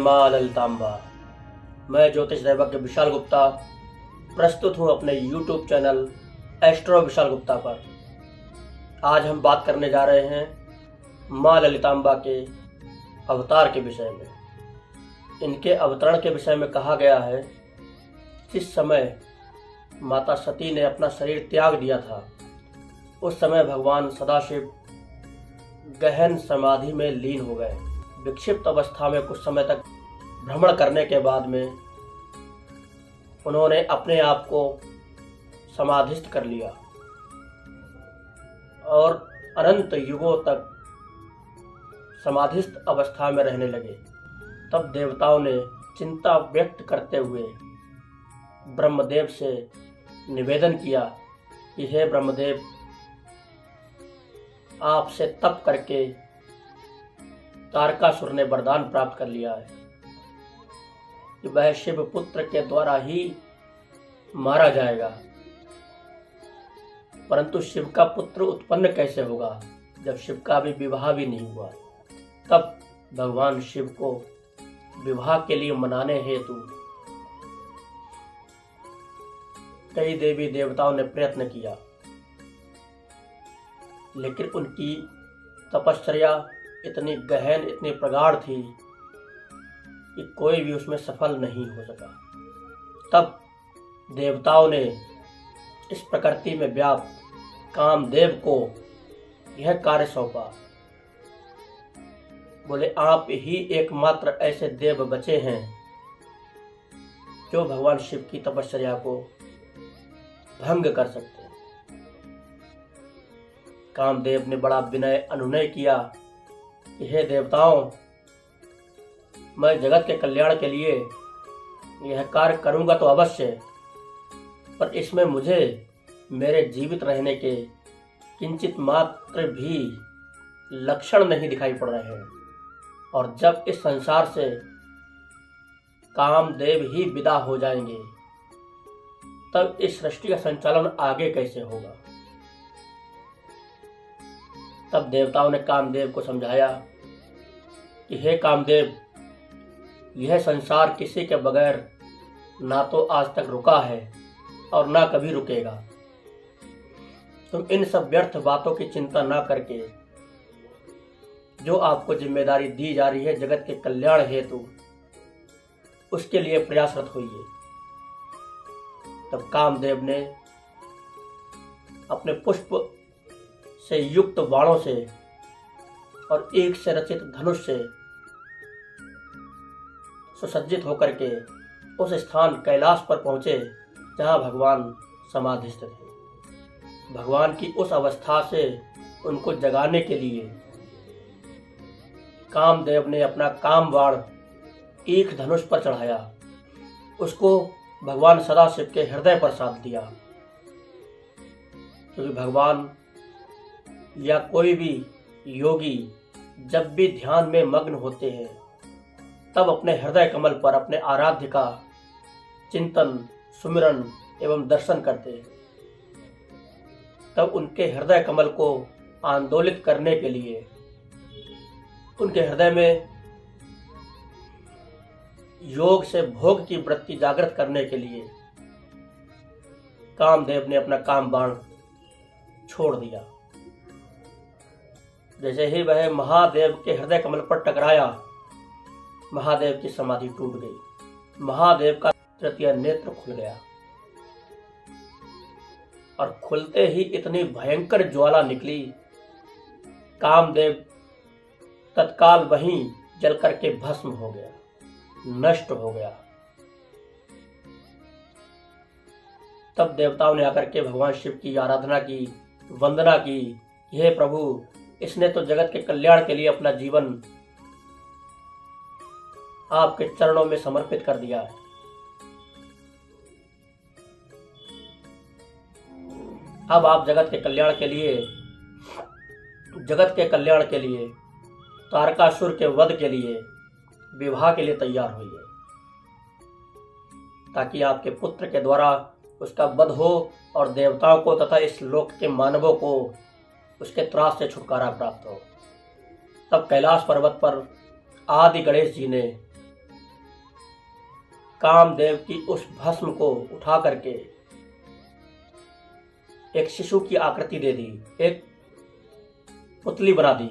माँ ललितांबा। मैं ज्योतिष दैवज्ञ विशाल गुप्ता प्रस्तुत हूँ अपने YouTube channel astro Vishal Gupta पर। आज हम बात करने जा रहे हैं माँ ललितांबा के अवतार के विषय में। इनके अवतरण के विषय में कहा गया है, जिस समय माता सती ने अपना शरीर त्याग दिया था, उस समय भगवान सदाशिव गहन समाधि में लीन हो गए। विक्षिप्त अवस्था में कुछ समय तक भ्रमण करने के बाद में उन्होंने अपने आप को समाधिस्थ कर लिया और अनंत युगों तक समाधिस्थ अवस्था में रहने लगे। तब देवताओं ने चिंता व्यक्त करते हुए ब्रह्मदेव से निवेदन किया कि हे ब्रह्मदेव, आपसे तप करके तारकासुर ने वरदान प्राप्त कर लिया है कि वह शिव पुत्र के द्वारा ही मारा जाएगा। परंतु शिव का पुत्र उत्पन्न कैसे होगा जब शिव का भी विवाह भी नहीं हुआ। तब भगवान शिव को विवाह के लिए मनाने हेतु कई देवी देवताओं ने प्रयत्न किया, लेकिन उनकी तपश्चर्या इतनी गहन, इतनी प्रगाढ़ थी कि कोई भी उसमें सफल नहीं हो सका। तब देवताओं ने इस प्रकृति में व्याप्त कामदेव को यह कार्य सौंपा। बोले, आप ही एकमात्र ऐसे देव बचे हैं जो भगवान शिव की तपश्चर्या को भंग कर सकते हैं। कामदेव ने बड़ा विनय अनुनय किया कि हे देवताओं, मैं जगत के कल्याण के लिए यह कार्य करूंगा तो अवश्य, पर इसमें मुझे मेरे जीवित रहने के किंचित मात्र भी लक्षण नहीं दिखाई पड़ रहे हैं। और जब इस संसार से कामदेव ही विदा हो जाएंगे, तब इस सृष्टि का संचालन आगे कैसे होगा। तब देवताओं ने कामदेव को समझाया कि हे कामदेव, यह संसार किसी के बगैर ना तो आज तक रुका है और ना कभी रुकेगा। तुम इन सब व्यर्थ बातों की चिंता ना करके जो आपको जिम्मेदारी दी जा रही है जगत के कल्याण हेतु, उसके लिए प्रयासरत होइए। तब कामदेव ने अपने पुष्प से युक्त बाणों से और एक से रचित धनुष से सुसज्जित होकर के उस स्थान कैलाश पर पहुंचे जहां भगवान समाधिस्थ थे। भगवान की उस अवस्था से उनको जगाने के लिए कामदेव ने अपना काम बाण एक धनुष पर चढ़ाया, उसको भगवान सदाशिव के हृदय पर साध दिया। क्योंकि भगवान या कोई भी योगी जब भी ध्यान में मग्न होते हैं, तब अपने हृदय कमल पर अपने आराध्य का चिंतन, सुमिरन एवं दर्शन करते हैं। तब उनके हृदय कमल को आंदोलित करने के लिए, उनके हृदय में योग से भोग की वृत्ति जागृत करने के लिए कामदेव ने अपना काम बाण छोड़ दिया। जैसे ही वह महादेव के हृदय कमल पर टकराया, महादेव की समाधि टूट गई। महादेव का तृतीय नेत्र खुल गया और खुलते ही इतनी भयंकर ज्वाला निकली, कामदेव तत्काल वहीं जल करके भस्म हो गया, नष्ट हो गया। तब देवताओं ने आकर के भगवान शिव की आराधना की, वंदना की। हे प्रभु, इसने तो जगत के कल्याण के लिए अपना जीवन आपके चरणों में समर्पित कर दिया है। अब आप जगत के कल्याण के लिए तारकासुर के वध के लिए, विवाह के लिए तैयार होइए, ताकि आपके पुत्र के द्वारा उसका वध हो और देवताओं को तथा इस लोक के मानवों को उसके त्रास से छुटकारा प्राप्त हो। तब कैलाश पर्वत पर आदि गणेश जी ने कामदेव की उस भस्म को उठा करके एक शिशु की आकृति दे दी, एक पुतली बना दी।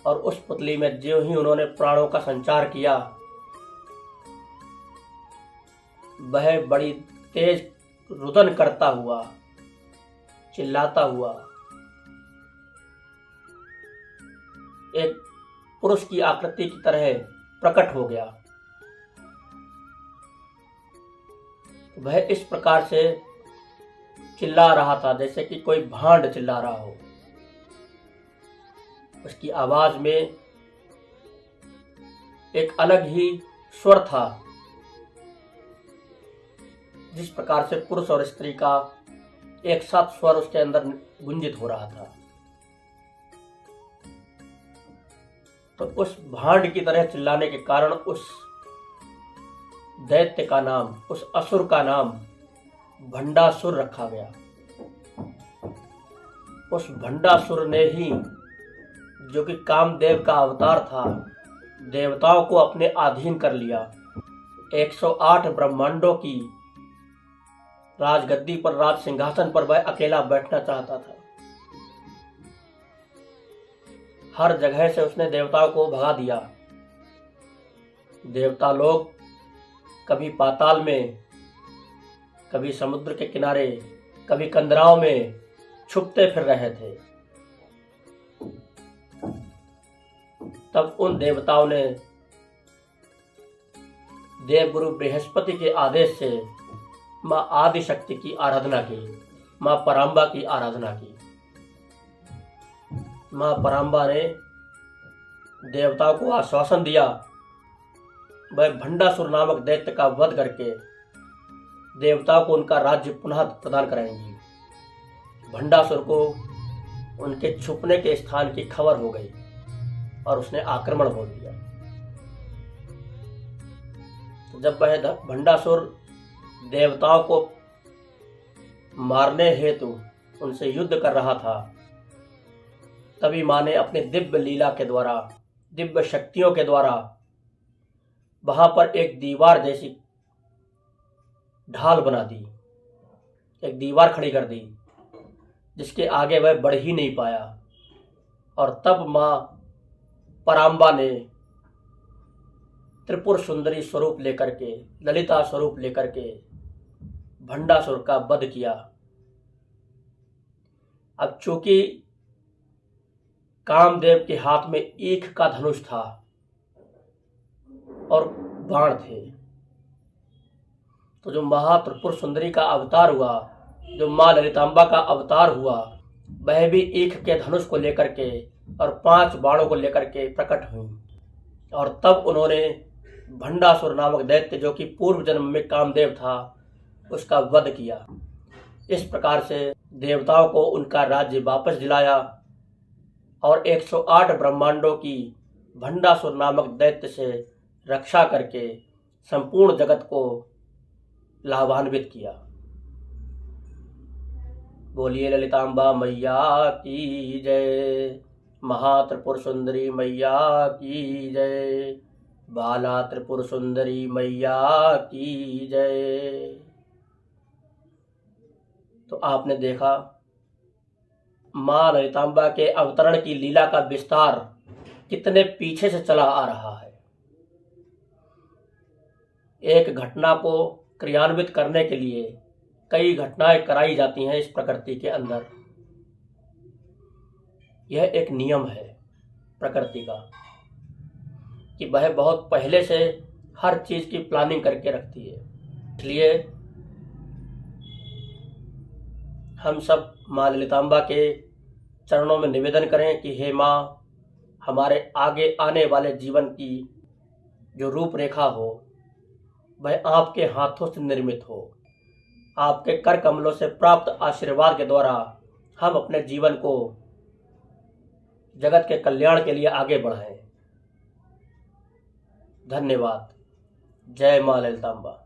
और उस पुतली में जो ही उन्होंने प्राणों का संचार किया, वह बड़ी तेज रुदन करता हुआ, चिल्लाता हुआ एक पुरुष की आकृति की तरह प्रकट हो गया। वह इस प्रकार से चिल्ला रहा था जैसे कि कोई भांड चिल्ला रहा हो। उसकी आवाज में एक अलग ही स्वर था, जिस प्रकार से पुरुष और स्त्री का एक साथ स्वर उसके अंदर गुंजित हो रहा था। तो उस भांड की तरह चिल्लाने के कारण उस दैत्य का नाम, उस असुर का नाम भंडासुर रखा गया। उस भंडासुर ने ही, जो कि कामदेव का अवतार था, देवताओं को अपने अधीन कर लिया। 108 ब्रह्मांडों की राजगद्दी पर, राज सिंहासन पर वह अकेला बैठना चाहता था। हर जगह से उसने देवताओं को भगा दिया। देवता लोग कभी पाताल में, कभी समुद्र के किनारे, कभी कंदराओं में छुपते फिर रहे थे। तब उन देवताओं ने देवगुरु बृहस्पति के आदेश से माँ आदिशक्ति की आराधना की, माँ पराम्बा की आराधना की। माँ पराम्बा ने देवताओं को आश्वासन दिया, वह भंडासुर नामक दैत्य का वध करके देवताओं को उनका राज्य पुनः प्रदान कराएंगी। भंडासुर को उनके छुपने के स्थान की खबर हो गई और उसने आक्रमण बोल दिया। तो जब वह भंडासुर देवताओं को मारने हेतु उनसे युद्ध कर रहा था, तभी माँ ने अपने दिव्य लीला के द्वारा, दिव्य शक्तियों के द्वारा वहां पर एक दीवार जैसी ढाल बना दी, एक दीवार खड़ी कर दी, जिसके आगे वह बढ़ ही नहीं पाया। और तब माँ पराम्बा ने त्रिपुर सुंदरी स्वरूप लेकर के, ललिता स्वरूप लेकर के भंडासुर का वध किया। अब चूंकि कामदेव के हाथ में ईख का धनुष था और बाण थे, तो जो महात्रिपुर सुंदरी का अवतार हुआ, जो माँ ललितांबा का अवतार हुआ, वह भी ईख के धनुष को लेकर के और 5 बाणों को लेकर के प्रकट हुई। और तब उन्होंने भंडासुर नामक दैत्य, जो कि पूर्व जन्म में कामदेव था, उसका वध किया। इस प्रकार से देवताओं को उनका राज्य वापस दिलाया और 108 ब्रह्मांडों की भंडासुर नामक दैत्य से रक्षा करके संपूर्ण जगत को लाभान्वित किया। बोलिए ललितांबा मैया की जय, महात्रिपुर सुंदरी मैया की जय, बाला त्रिपुर सुंदरी मैया की जय। तो आपने देखा माँ ललितांबा के अवतरण की लीला का विस्तार कितने पीछे से चला आ रहा है। एक घटना को क्रियान्वित करने के लिए कई घटनाएं कराई जाती हैं इस प्रकृति के अंदर। यह एक नियम है प्रकृति का कि वह बहुत पहले से हर चीज की प्लानिंग करके रखती है। इसलिए हम सब माँ ललितांबा के चरणों में निवेदन करें कि हे माँ, हमारे आगे आने वाले जीवन की जो रूपरेखा हो वह आपके हाथों से निर्मित हो। आपके कर कमलों से प्राप्त आशीर्वाद के द्वारा हम अपने जीवन को जगत के कल्याण के लिए आगे बढ़ाएं। धन्यवाद। जय माँ ललितांबा।